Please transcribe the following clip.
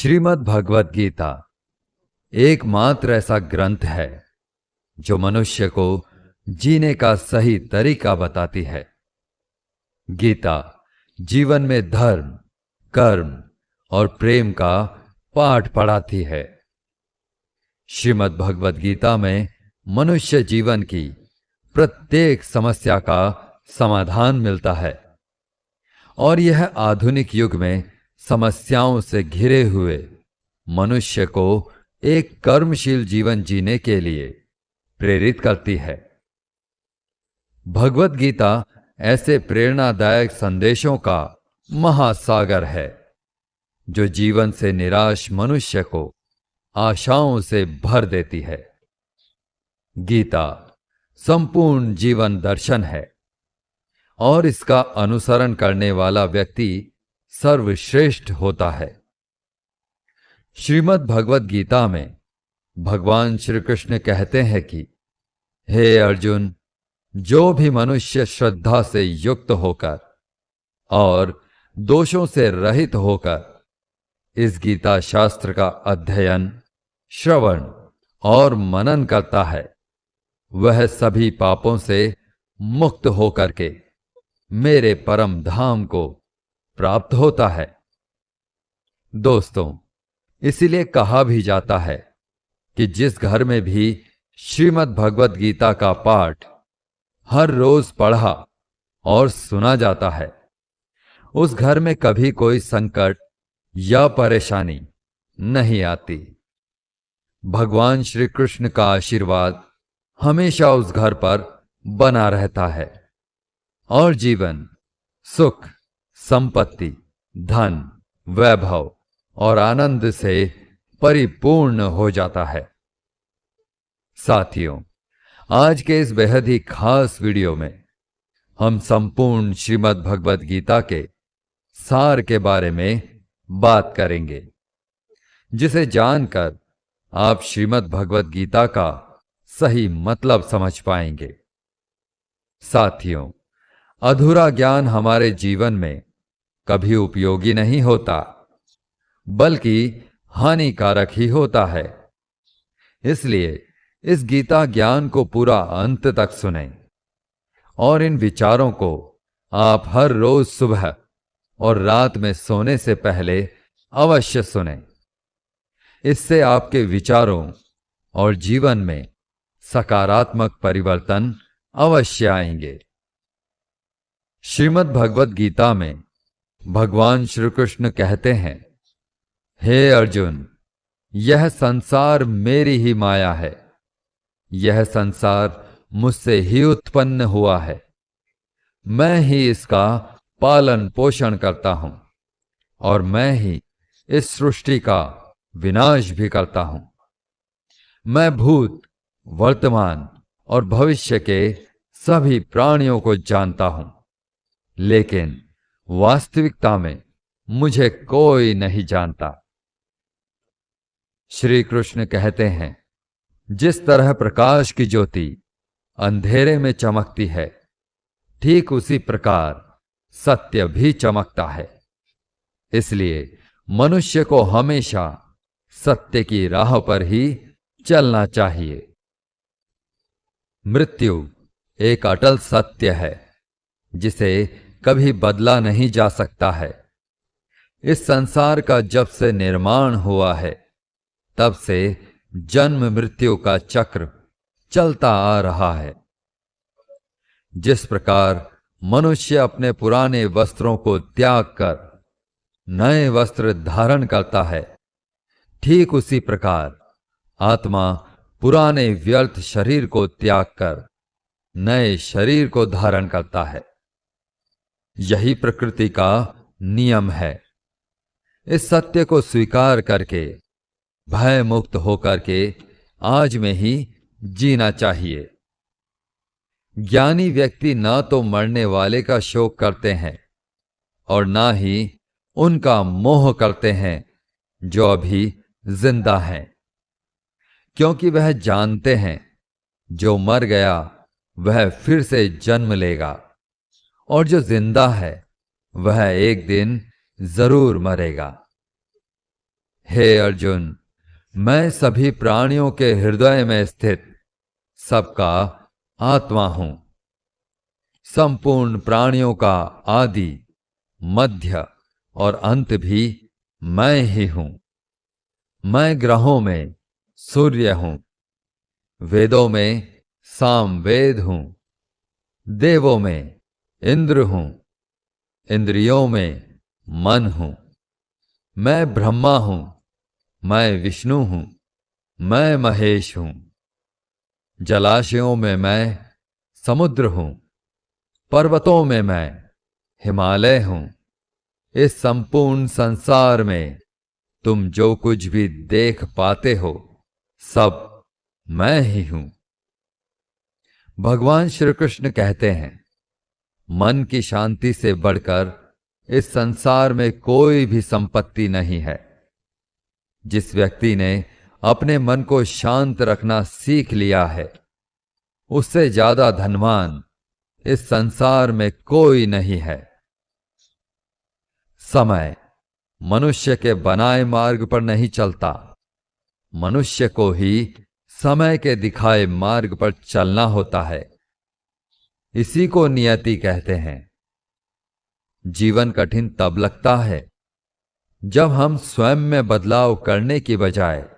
श्रीमद् भगवद गीता एकमात्र ऐसा ग्रंथ है जो मनुष्य को जीने का सही तरीका बताती है। गीता जीवन में धर्म, कर्म और प्रेम का पाठ पढ़ाती है। श्रीमद् भगवद गीता में मनुष्य जीवन की प्रत्येक समस्या का समाधान मिलता है और यह आधुनिक युग में समस्याओं से घिरे हुए मनुष्य को एक कर्मशील जीवन जीने के लिए प्रेरित करती है। भगवद गीता ऐसे प्रेरणादायक संदेशों का महासागर है जो जीवन से निराश मनुष्य को आशाओं से भर देती है। गीता संपूर्ण जीवन दर्शन है और इसका अनुसरण करने वाला व्यक्ति सर्वश्रेष्ठ होता है। श्रीमद् भगवद गीता में भगवान श्री कृष्ण कहते हैं कि हे अर्जुन, जो भी मनुष्य श्रद्धा से युक्त होकर और दोषों से रहित होकर इस गीता शास्त्र का अध्ययन, श्रवण और मनन करता है, वह सभी पापों से मुक्त होकर के मेरे परम धाम को प्राप्त होता है। दोस्तों, इसीलिए कहा भी जाता है कि जिस घर में भी श्रीमद् भगवद गीता का पाठ हर रोज पढ़ा और सुना जाता है, उस घर में कभी कोई संकट या परेशानी नहीं आती। भगवान श्री कृष्ण का आशीर्वाद हमेशा उस घर पर बना रहता है और जीवन सुख, संपत्ति, धन, वैभव और आनंद से परिपूर्ण हो जाता है। साथियों, आज के इस बेहद ही खास वीडियो में हम संपूर्ण श्रीमद् भगवद गीता के सार के बारे में बात करेंगे, जिसे जानकर आप श्रीमद् भगवद गीता का सही मतलब समझ पाएंगे। साथियों, अधूरा ज्ञान हमारे जीवन में कभी उपयोगी नहीं होता, बल्कि हानिकारक ही होता है। इसलिए इस गीता ज्ञान को पूरा अंत तक सुनें और इन विचारों को आप हर रोज सुबह और रात में सोने से पहले अवश्य सुनें। इससे आपके विचारों और जीवन में सकारात्मक परिवर्तन अवश्य आएंगे। श्रीमद् भगवद गीता में भगवान श्री कृष्ण कहते हैं, हे अर्जुन, यह संसार मेरी ही माया है। यह संसार मुझसे ही उत्पन्न हुआ है। मैं ही इसका पालन पोषण करता हूं और मैं ही इस सृष्टि का विनाश भी करता हूं। मैं भूत, वर्तमान और भविष्य के सभी प्राणियों को जानता हूं, लेकिन वास्तविकता में मुझे कोई नहीं जानता। श्री कृष्ण कहते हैं, जिस तरह प्रकाश की ज्योति अंधेरे में चमकती है, ठीक उसी प्रकार सत्य भी चमकता है। इसलिए मनुष्य को हमेशा सत्य की राह पर ही चलना चाहिए। मृत्यु एक अटल सत्य है जिसे कभी बदला नहीं जा सकता है। इस संसार का जब से निर्माण हुआ है, तब से जन्म मृत्यु का चक्र चलता आ रहा है। जिस प्रकार मनुष्य अपने पुराने वस्त्रों को त्याग कर नए वस्त्र धारण करता है, ठीक उसी प्रकार आत्मा पुराने व्यर्थ शरीर को त्याग कर नए शरीर को धारण करता है। यही प्रकृति का नियम है। इस सत्य को स्वीकार करके भय मुक्त होकर के आज में ही जीना चाहिए। ज्ञानी व्यक्ति ना तो मरने वाले का शोक करते हैं और ना ही उनका मोह करते हैं जो अभी जिंदा हैं, क्योंकि वह जानते हैं जो मर गया वह फिर से जन्म लेगा और जो जिंदा है वह एक दिन जरूर मरेगा। हे अर्जुन, मैं सभी प्राणियों के हृदय में स्थित सबका आत्मा हूं। संपूर्ण प्राणियों का आदि, मध्य और अंत भी मैं ही हूं। मैं ग्रहों में सूर्य हूं, वेदों में सामवेद हूं, देवों में इंद्र हूं, इंद्रियों में मन हूं। मैं ब्रह्मा हूं, मैं विष्णु हूं, मैं महेश हूं। जलाशयों में मैं समुद्र हूं, पर्वतों में मैं हिमालय हूं। इस संपूर्ण संसार में तुम जो कुछ भी देख पाते हो सब मैं ही हूं। भगवान श्री कृष्ण कहते हैं, मन की शांति से बढ़कर इस संसार में कोई भी संपत्ति नहीं है। जिस व्यक्ति ने अपने मन को शांत रखना सीख लिया है, उससे ज्यादा धनवान इस संसार में कोई नहीं है। समय मनुष्य के बनाए मार्ग पर नहीं चलता, मनुष्य को ही समय के दिखाए मार्ग पर चलना होता है। इसी को नियति कहते हैं। जीवन कठिन तब लगता है जब हम स्वयं में बदलाव करने की बजाय